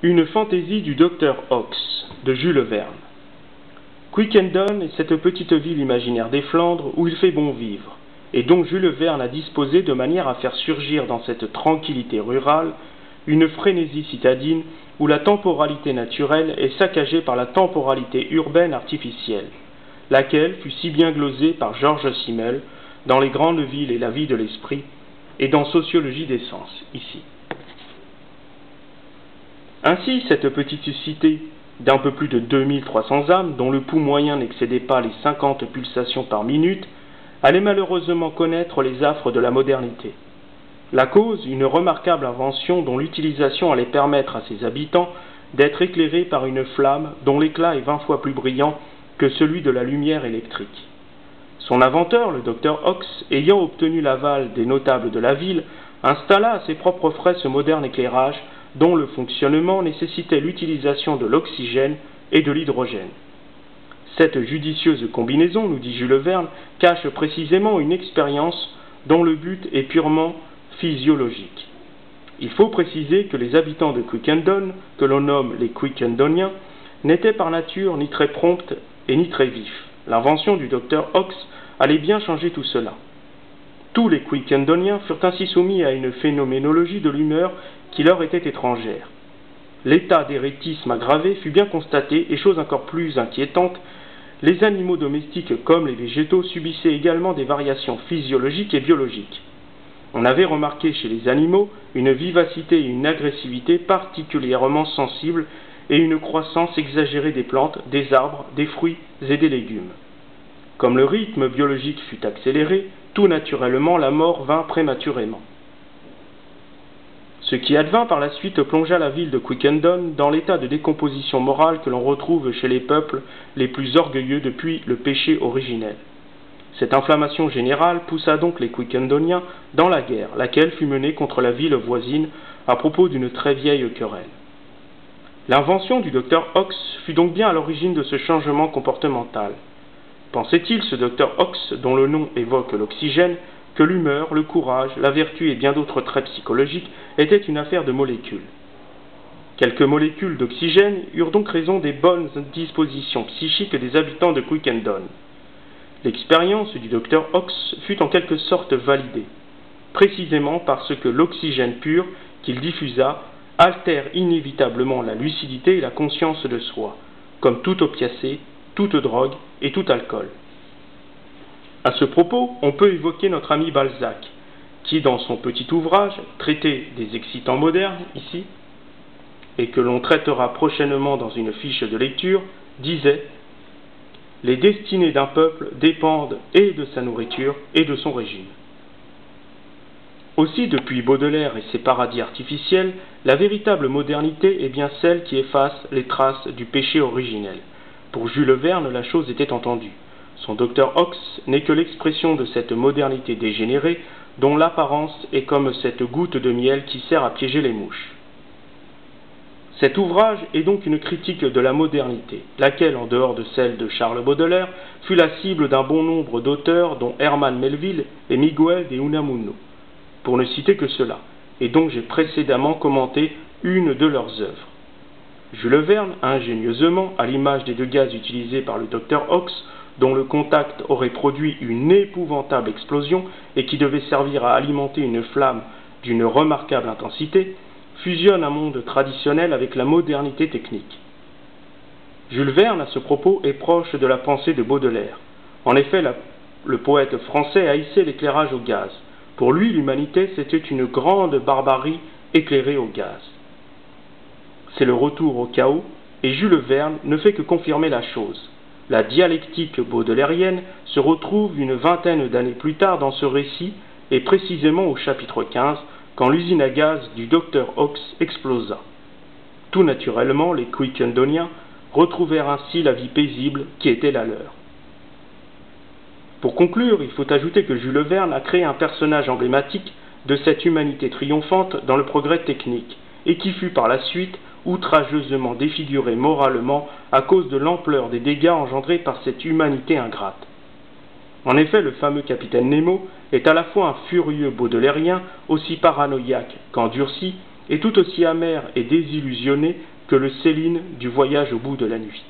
Une fantaisie du docteur Ox, de Jules Verne. Quiquendone est cette petite ville imaginaire des Flandres où il fait bon vivre, et dont Jules Verne a disposé de manière à faire surgir dans cette tranquillité rurale une frénésie citadine où la temporalité naturelle est saccagée par la temporalité urbaine artificielle, laquelle fut si bien glosée par Georges Simmel dans Les grandes villes et la vie de l'esprit, et dans Sociologie des sens, ici. Ainsi, cette petite cité d'un peu plus de 2300 âmes, dont le pouls moyen n'excédait pas les 50 pulsations par minute, allait malheureusement connaître les affres de la modernité. La cause, une remarquable invention dont l'utilisation allait permettre à ses habitants d'être éclairés par une flamme dont l'éclat est 20 fois plus brillant que celui de la lumière électrique. Son inventeur, le docteur Ox, ayant obtenu l'aval des notables de la ville, installa à ses propres frais ce moderne éclairage dont le fonctionnement nécessitait l'utilisation de l'oxygène et de l'hydrogène. Cette judicieuse combinaison, nous dit Jules Verne, cache précisément une expérience dont le but est purement physiologique. Il faut préciser que les habitants de Quiquendone, que l'on nomme les Quiquendoniens, n'étaient par nature ni très prompts et ni très vifs. L'invention du docteur Ox allait bien changer tout cela. Tous les Quiquendoniens furent ainsi soumis à une phénoménologie de l'humeur qui leur était étrangère. L'état d'éréthisme aggravé fut bien constaté, et chose encore plus inquiétante, les animaux domestiques comme les végétaux subissaient également des variations physiologiques et biologiques. On avait remarqué chez les animaux une vivacité et une agressivité particulièrement sensibles et une croissance exagérée des plantes, des arbres, des fruits et des légumes. Comme le rythme biologique fut accéléré, tout naturellement la mort vint prématurément. Ce qui advint par la suite plongea la ville de Quiquendone dans l'état de décomposition morale que l'on retrouve chez les peuples les plus orgueilleux depuis le péché originel. Cette inflammation générale poussa donc les Quiquendoniens dans la guerre, laquelle fut menée contre la ville voisine à propos d'une très vieille querelle. L'invention du docteur Ox fut donc bien à l'origine de ce changement comportemental. Pensait-il, ce docteur Ox, dont le nom évoque l'oxygène, que l'humeur, le courage, la vertu et bien d'autres traits psychologiques étaient une affaire de molécules. Quelques molécules d'oxygène eurent donc raison des bonnes dispositions psychiques des habitants de Quiquendone. L'expérience du docteur Ox fut en quelque sorte validée, précisément parce que l'oxygène pur qu'il diffusa altère inévitablement la lucidité et la conscience de soi, comme tout opiacé, toute drogue et tout alcool. À ce propos, on peut évoquer notre ami Balzac, qui dans son petit ouvrage, Traité des excitants modernes, ici, et que l'on traitera prochainement dans une fiche de lecture, disait « Les destinées d'un peuple dépendent et de sa nourriture et de son régime ». Aussi, depuis Baudelaire et ses paradis artificiels, la véritable modernité est bien celle qui efface les traces du péché originel. Pour Jules Verne, la chose était entendue. Son docteur Ox n'est que l'expression de cette modernité dégénérée dont l'apparence est comme cette goutte de miel qui sert à piéger les mouches. Cet ouvrage est donc une critique de la modernité, laquelle, en dehors de celle de Charles Baudelaire, fut la cible d'un bon nombre d'auteurs dont Herman Melville et Miguel de Unamuno, pour ne citer que cela, et dont j'ai précédemment commenté une de leurs œuvres. Jules Verne, ingénieusement, à l'image des deux gaz utilisés par le docteur Ox, dont le contact aurait produit une épouvantable explosion et qui devait servir à alimenter une flamme d'une remarquable intensité, fusionne un monde traditionnel avec la modernité technique. Jules Verne, à ce propos, est proche de la pensée de Baudelaire. En effet, le poète français haïssait l'éclairage au gaz. Pour lui, l'humanité, c'était une grande barbarie éclairée au gaz. C'est le retour au chaos, et Jules Verne ne fait que confirmer la chose. La dialectique baudelairienne se retrouve une vingtaine d'années plus tard dans ce récit, et précisément au chapitre 15, quand l'usine à gaz du docteur Ox explosa. Tout naturellement, les Quiquendoniens retrouvèrent ainsi la vie paisible qui était la leur. Pour conclure, il faut ajouter que Jules Verne a créé un personnage emblématique de cette humanité triomphante dans le progrès technique, et qui fut par la suite outrageusement défiguré moralement à cause de l'ampleur des dégâts engendrés par cette humanité ingrate. En effet, le fameux capitaine Nemo est à la fois un furieux baudelairien, aussi paranoïaque qu'endurci, est tout aussi amer et désillusionné que le Céline du voyage au bout de la nuit.